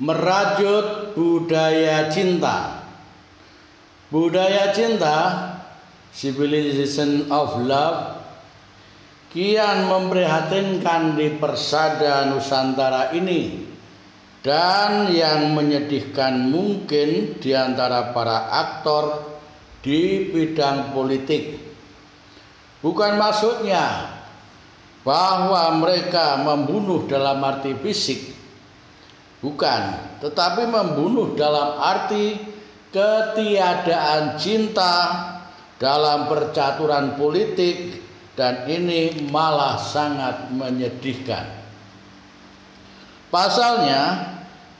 Merajut budaya cinta. Budaya cinta, civilization of love, kian memprihatinkan di persada Nusantara ini, dan yang menyedihkan mungkin di antara para aktor di bidang politik. Bukan maksudnya bahwa mereka membunuh dalam arti fisik, bukan, tetapi membunuh dalam arti ketiadaan cinta dalam percaturan politik, dan ini malah sangat menyedihkan. Pasalnya,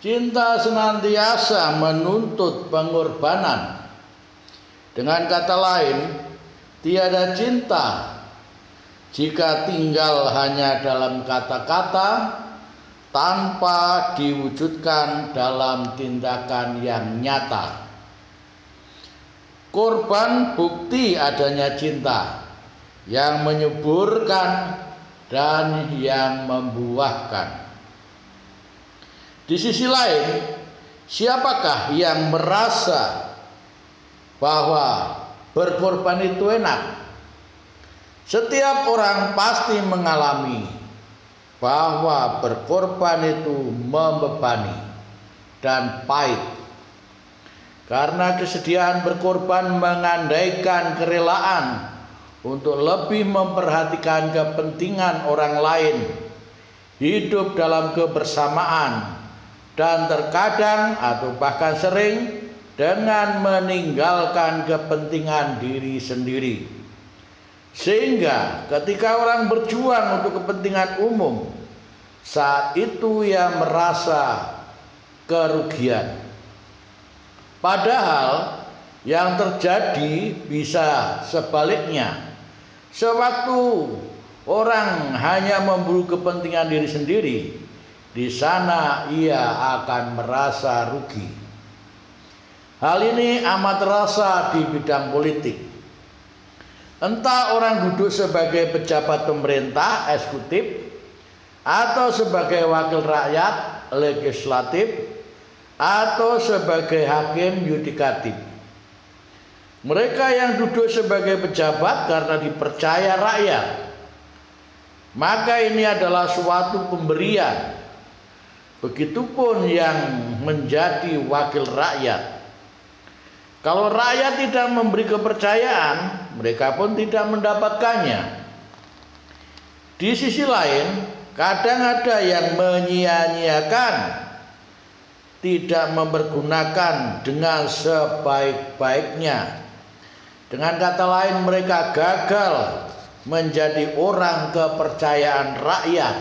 cinta senantiasa menuntut pengorbanan. Dengan kata lain, tiada cinta jika tinggal hanya dalam kata-kata tanpa diwujudkan dalam tindakan yang nyata. Korban bukti adanya cinta yang menyuburkan dan yang membuahkan. Di sisi lain, siapakah yang merasa bahwa berkorban itu enak? Setiap orang pasti mengalami bahwa berkorban itu membebani dan pahit. Karena kesediaan berkorban mengandaikan kerelaan untuk lebih memperhatikan kepentingan orang lain, hidup dalam kebersamaan, dan terkadang atau bahkan sering dengan meninggalkan kepentingan diri sendiri. Sehingga ketika orang berjuang untuk kepentingan umum, saat itu ia merasa kerugian. Padahal yang terjadi bisa sebaliknya. Sewaktu orang hanya memburu kepentingan diri sendiri, di sana ia akan merasa rugi. Hal ini amat terasa di bidang politik. Entah orang duduk sebagai pejabat pemerintah eksekutif, atau sebagai wakil rakyat legislatif, atau sebagai hakim yudikatif. Mereka yang duduk sebagai pejabat karena dipercaya rakyat, maka ini adalah suatu pemberian. Begitupun yang menjadi wakil rakyat. Kalau rakyat tidak memberi kepercayaan, mereka pun tidak mendapatkannya. Di sisi lain, kadang ada yang menyia-nyiakan, tidak mempergunakan dengan sebaik-baiknya. Dengan kata lain, mereka gagal menjadi orang kepercayaan rakyat.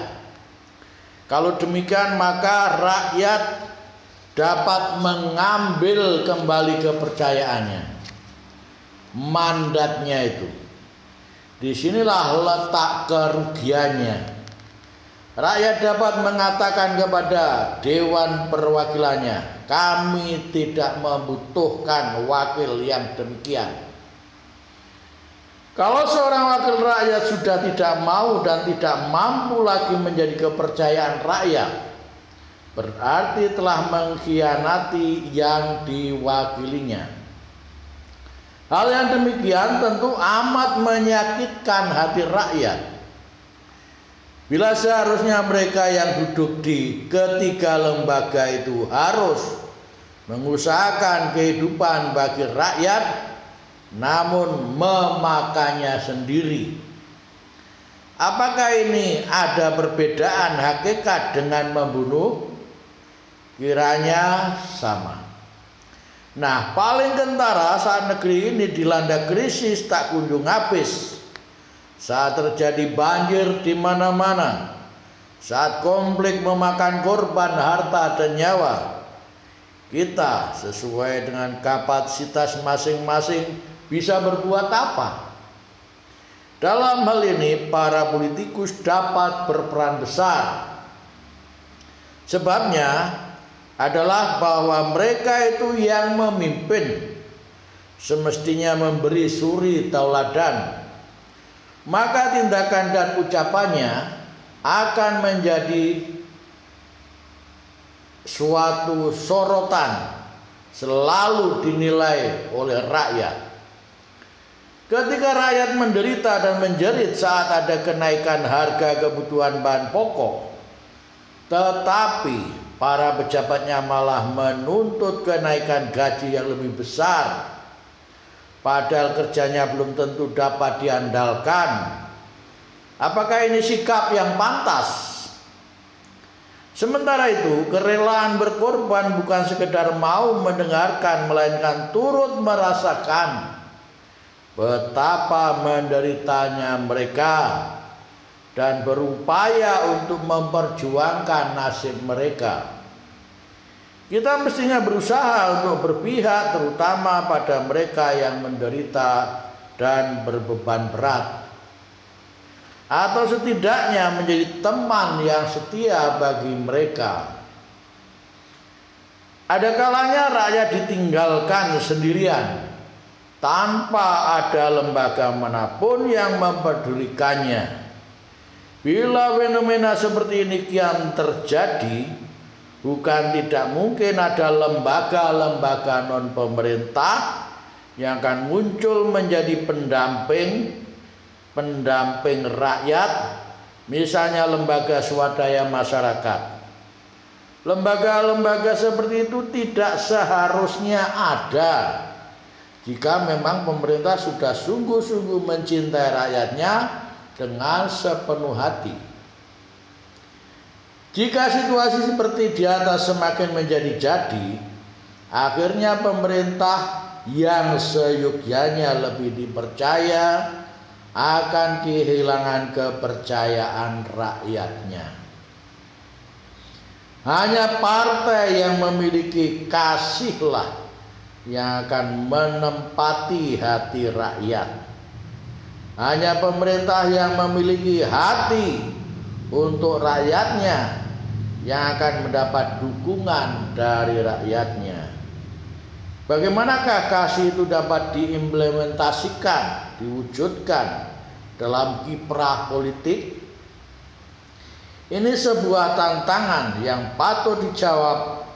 Kalau demikian, maka rakyat dapat mengambil kembali kepercayaannya, mandatnya itu. Disinilah letak kerugiannya. Rakyat dapat mengatakan kepada Dewan Perwakilannya, kami tidak membutuhkan wakil yang demikian. Kalau seorang wakil rakyat sudah tidak mau dan tidak mampu lagi menjadi kepercayaan rakyat, berarti telah mengkhianati yang diwakilinya. Hal yang demikian tentu amat menyakitkan hati rakyat. Bila seharusnya mereka yang duduk di ketiga lembaga itu harus mengusahakan kehidupan bagi rakyat, namun memakannya sendiri. Apakah ini ada perbedaan hakikat dengan membunuh? Kiranya sama. Nah, paling kentara saat negeri ini dilanda krisis tak kunjung habis. Saat terjadi banjir di mana-mana, saat konflik memakan korban harta dan nyawa, kita sesuai dengan kapasitas masing-masing bisa berbuat apa? Dalam hal ini para politikus dapat berperan besar. Sebabnya adalah bahwa mereka itu yang memimpin semestinya memberi suri tauladan. Maka tindakan dan ucapannya akan menjadi suatu sorotan, selalu dinilai oleh rakyat. Ketika rakyat menderita dan menjerit saat ada kenaikan harga kebutuhan bahan pokok, tetapi para pejabatnya malah menuntut kenaikan gaji yang lebih besar, padahal kerjanya belum tentu dapat diandalkan. Apakah ini sikap yang pantas? Sementara itu, kerelaan berkorban bukan sekedar mau mendengarkan, melainkan turut merasakan betapa menderitanya mereka dan berupaya untuk memperjuangkan nasib mereka. Kita mestinya berusaha untuk berpihak terutama pada mereka yang menderita dan berbeban berat, atau setidaknya menjadi teman yang setia bagi mereka. Ada kalanya rakyat ditinggalkan sendirian tanpa ada lembaga manapun yang mempedulikannya. Bila fenomena seperti ini kian terjadi, bukan tidak mungkin ada lembaga-lembaga non-pemerintah yang akan muncul menjadi pendamping rakyat, misalnya lembaga swadaya masyarakat. Lembaga-lembaga seperti itu tidak seharusnya ada jika memang pemerintah sudah sungguh-sungguh mencintai rakyatnya dengan sepenuh hati. Jika situasi seperti di atas semakin menjadi-jadi, akhirnya pemerintah yang seyogyanya lebih dipercaya akan kehilangan kepercayaan rakyatnya. Hanya partai yang memiliki kasihlah yang akan menempati hati rakyat. Hanya pemerintah yang memiliki hati untuk rakyatnya yang akan mendapat dukungan dari rakyatnya. Bagaimanakah kasih itu dapat diimplementasikan, diwujudkan dalam kiprah politik? Ini sebuah tantangan yang patut dijawab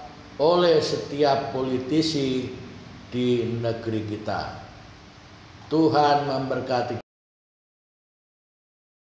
oleh setiap politisi di negeri kita. Tuhan memberkati.